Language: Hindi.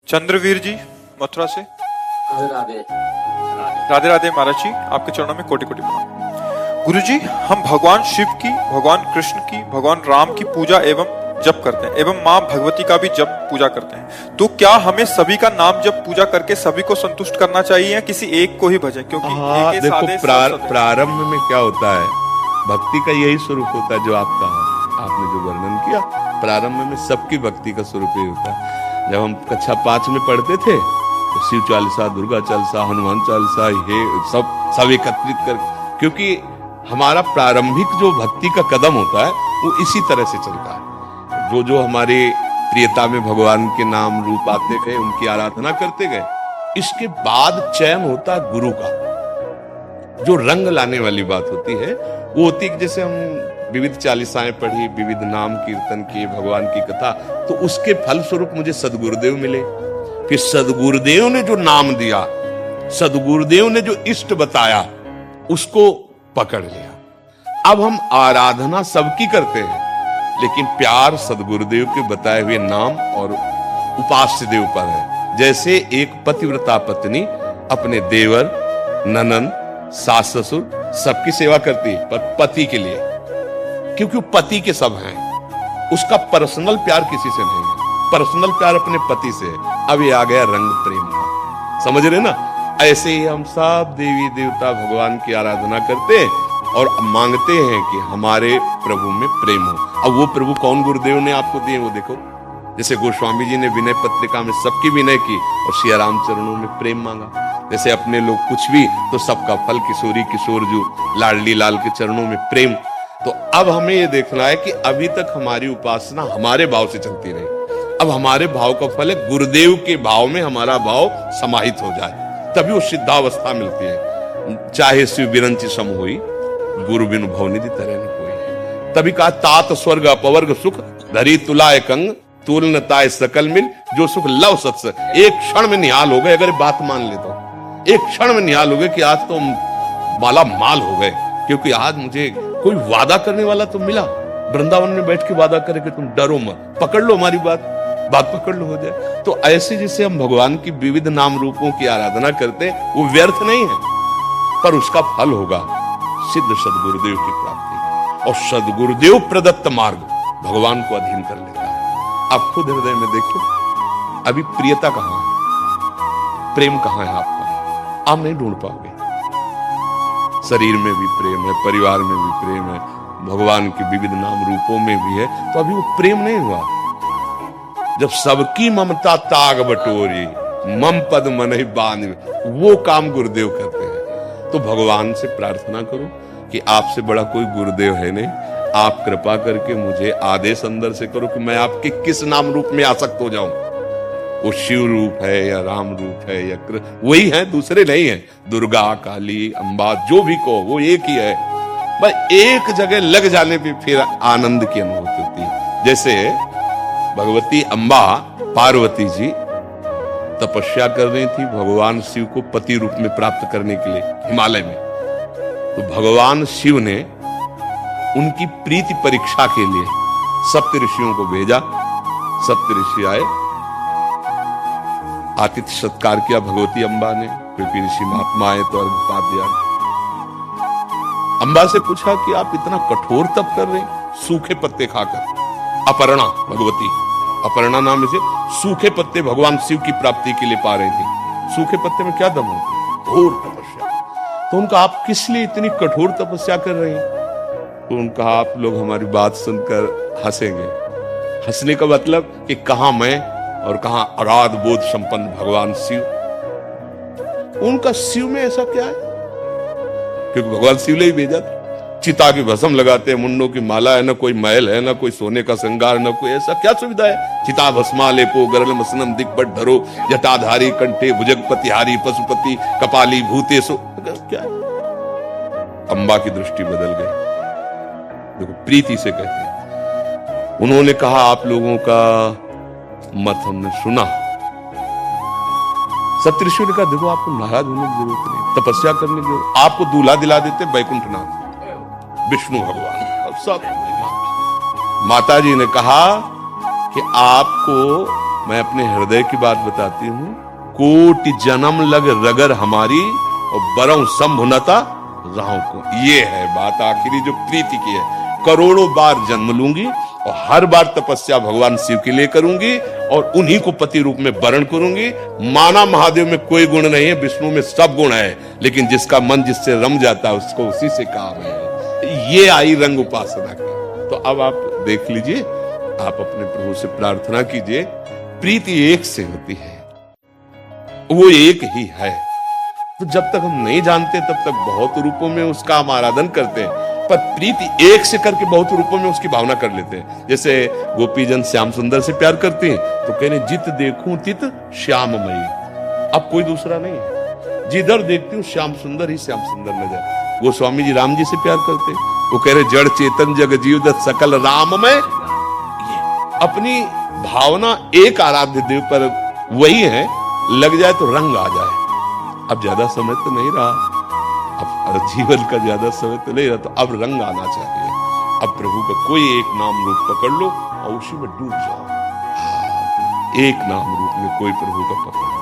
चंद्रवीर जी मथुरा से। राधे राधे। राधे राधे महाराज जी, आपके चरणों में कोटि कोटि प्रणाम। गुरु जी, हम भगवान शिव की, भगवान कृष्ण की, भगवान राम की पूजा एवं जप करते हैं एवं माँ भगवती का भी जप पूजा करते हैं, तो क्या हमें सभी का नाम जप पूजा करके सभी को संतुष्ट करना चाहिए या किसी एक को ही भजें? क्योंकि एक देखो प्रारंभ में क्या होता है, भक्ति का यही स्वरूप होता है जो आपने जो वर्णन किया। प्रारंभ में सबकी भक्ति का स्वरूप यही होता है। जब हम कक्षा 5 में पढ़ते थे तो शिव चालीसा, दुर्गा चालीसा, हनुमान चालीसा, ये सब एकत्रित कर, क्योंकि हमारा प्रारंभिक जो भक्ति का कदम होता है वो इसी तरह से चलता है। जो हमारे प्रियता में भगवान के नाम रूप आते गए, उनकी आराधना करते गए, इसके बाद चयन होता है गुरु का। जो रंग लाने वाली बात होती है वो होती है कि जैसे हम विविध चालीसाएं पढ़ी, विविध नाम कीर्तन किए, भगवान की कथा, तो उसके फल स्वरूप मुझे सदगुरुदेव मिले। फिर सदगुरुदेव ने जो नाम दिया, सदगुरुदेव ने जो इष्ट बताया, उसको पकड़ लिया। अब हम आराधना सबकी करते हैं, लेकिन प्यार सदगुरुदेव के बताए हुए नाम और उपास्य देव पर है। जैसे एक पतिव्रता पत्नी अपने देवर, ननंद, सास ससुर सबकी सेवा करती है, पर पति के लिए, क्योंकि वो पति के सब हैं, उसका पर्सनल प्यार किसी से नहीं है, पर्सनल प्यार अपने पति से है। अब ये आ गया रंग प्रेम का, समझ रहे ना? ऐसे ही हम सब देवी देवता भगवान की आराधना करते हैं और मांगते हैं कि हमारे प्रभु में प्रेम हो। अब वो प्रभु कौन गुरुदेव ने आपको दिए वो देखो। जैसे गोस्वामी जी ने विनय पत्रिका में सबकी विनय की और श्री राम चरणों में प्रेम मांगा। जैसे अपने लोग कुछ भी तो सबका फल किशोरी किशोर जो लाडली लाल के चरणों में प्रेम। तो अब हमें ये देखना है कि अभी तक हमारी उपासना हमारे भाव से चलती रही, अब हमारे भाव का फल है गुरुदेव के भाव में हमारा भाव समाहित हो जाए, तभी वो सिद्धावस्था मिलती है। चाहे शिव बिरंची सम हुई, गुरु बिनु भवनिधि तरह न कोई। तभी कहा तात स्वर्ग अपवर्ग सुख धरी तुलाय कंग तुल न ताय सकल मिल जो सुख लव सत्स। एक क्षण में निहाल हो गए, अगर बात मान ले तो एक क्षण में निहाल हो गए कि आज तो माला माल हो गए, क्योंकि आज मुझे कोई वादा करने वाला तो मिला। वृंदावन में बैठ के वादा करे कि तुम डरो मत, पकड़ लो हमारी बात पकड़ लो, हो जाए। तो ऐसे जैसे हम भगवान की विविध नाम रूपों की आराधना करते वो व्यर्थ नहीं है, पर उसका फल होगा सिद्ध सदगुरुदेव की प्राप्ति, और सदगुरुदेव प्रदत्त मार्ग भगवान को अधीन कर लेता है। आप खुद हृदय में देखो, अभी प्रियता कहां है, प्रेम कहां है आपका? आप नहीं ढूंढ पाओगे। शरीर में भी प्रेम है, परिवार में भी प्रेम है, भगवान के विविध नाम रूपों में भी है, तो अभी वो प्रेम नहीं हुआ। जब सबकी ममता ताग बटोरी मम पद मन ही बांध, वो काम गुरुदेव करते हैं। तो भगवान से प्रार्थना करो कि आपसे बड़ा कोई गुरुदेव है नहीं, आप कृपा करके मुझे आदेश अंदर से करो कि मैं आपके किस नाम रूप में आसक्त हो जाऊं। वो शिव रूप है या राम रूप है या वही है, दूसरे नहीं है। दुर्गा, काली, अम्बा, जो भी कहो वो एक ही है। बस एक जगह लग जाने पे फिर आनंद की अनुभूति होती है। जैसे भगवती अम्बा पार्वती जी तपस्या कर रही थी भगवान शिव को पति रूप में प्राप्त करने के लिए हिमालय में, तो भगवान शिव ने उनकी प्रीति परीक्षा के लिए सप्त ऋषियों को भेजा। सप्त ऋषि आए, आतिथ्य सत्कार किया भगवती अम्बा ने, क्योंकि ऋषि महात्मा आए तो अर्घ्य दिया। अम्बा से पूछा कि आप इतना कठोर तप कर रहे हैं सूखे पत्ते खाकर। अपर्णा भगवती, अपर्णा नाम से सूखे पत्ते भगवान शिव की प्राप्ति के लिए पा रही थी। सूखे पत्ते में क्या दम होती है? घोर तपस्या। तो उनका आप किस लिए इतनी कठोर तपस्या कर रहे हैं? तो उनका आप लोग हमारी बात सुनकर हंसेंगे। हंसने का मतलब कि कहां मैं और कहां अगाध बोध संपन्न भगवान शिव। उनका शिव में ऐसा क्या है? क्योंकि भगवान शिव ने ही भेजा था। चिता की भस्म लगाते हैं, मुंडों की माला है, ना कोई महल है, ना कोई सोने का श्रृंगार, ना कोई ऐसा क्या सुविधा है? चिता भस्मा लेपो गरल मसनम दिग्बट धरो जटाधारी कंठे भुजगपतिहारी पशुपति कपाली भूतेशो, क्या है? अम्बा की दृष्टि बदल गई। देखो प्रीति से कहते हैं। उन्होंने कहा आप लोगों का मत हमने सुना। सप्तऋषि ने कहा देखो आपको नाराज होने की जरूरत नहीं, तपस्या करने की जरूरत, आपको दूल्हा दिला देते वैकुंठनाथ विष्णु भगवान। और सब माता जी ने कहा कि आपको मैं अपने हृदय की बात बताती हूं, कोटि जन्म लग रगर हमारी और बरऊ संभुनता राहों को। ये है बात आखिरी जो प्रीति की है। करोड़ों बार जन्म लूंगी और हर बार तपस्या भगवान शिव के लिए करूंगी और उन्हीं को पति रूप में वरण करूंगी। माना महादेव में कोई गुण नहीं है, विष्णु में सब गुण है, लेकिन जिसका मन जिससे रम जाता है उसको उसी से काम है। ये आई रंग उपासना की। तो अब आप देख लीजिए, आप अपने प्रभु से प्रार्थना कीजिए। प्रीति एक से होती है, वो एक ही है। तो जब तक हम नहीं जानते तब तक बहुत रूपों में उसका हम आराधन करते हैं, पर प्रीति एक से करके बहुत रूपों में उसकी भावना कर लेते हैं। जैसे गोपीजन श्याम सुंदर से प्यार करते हैं तो कहने जित देखूं तित श्याममयी, अब कोई दूसरा नहीं है। जिधर देखती हूँ श्याम सुंदर ही श्याम सुंदर नजर। वो स्वामी जी राम जी से प्यार करते, वो कह रहे जड़ चेतन जग जीव दत्त सकल राममय। अपनी भावना एक आराध्य देव पर वही है, लग जाए तो रंग आ जाए। अब ज्यादा समय तो नहीं रहा, अब जीवन का ज्यादा समय तो नहीं रहा, तो अब रंग आना चाहिए। अब प्रभु का कोई एक नाम रूप पकड़ लो और उसी में डूब जाओ। एक नाम रूप में कोई प्रभु का पकड़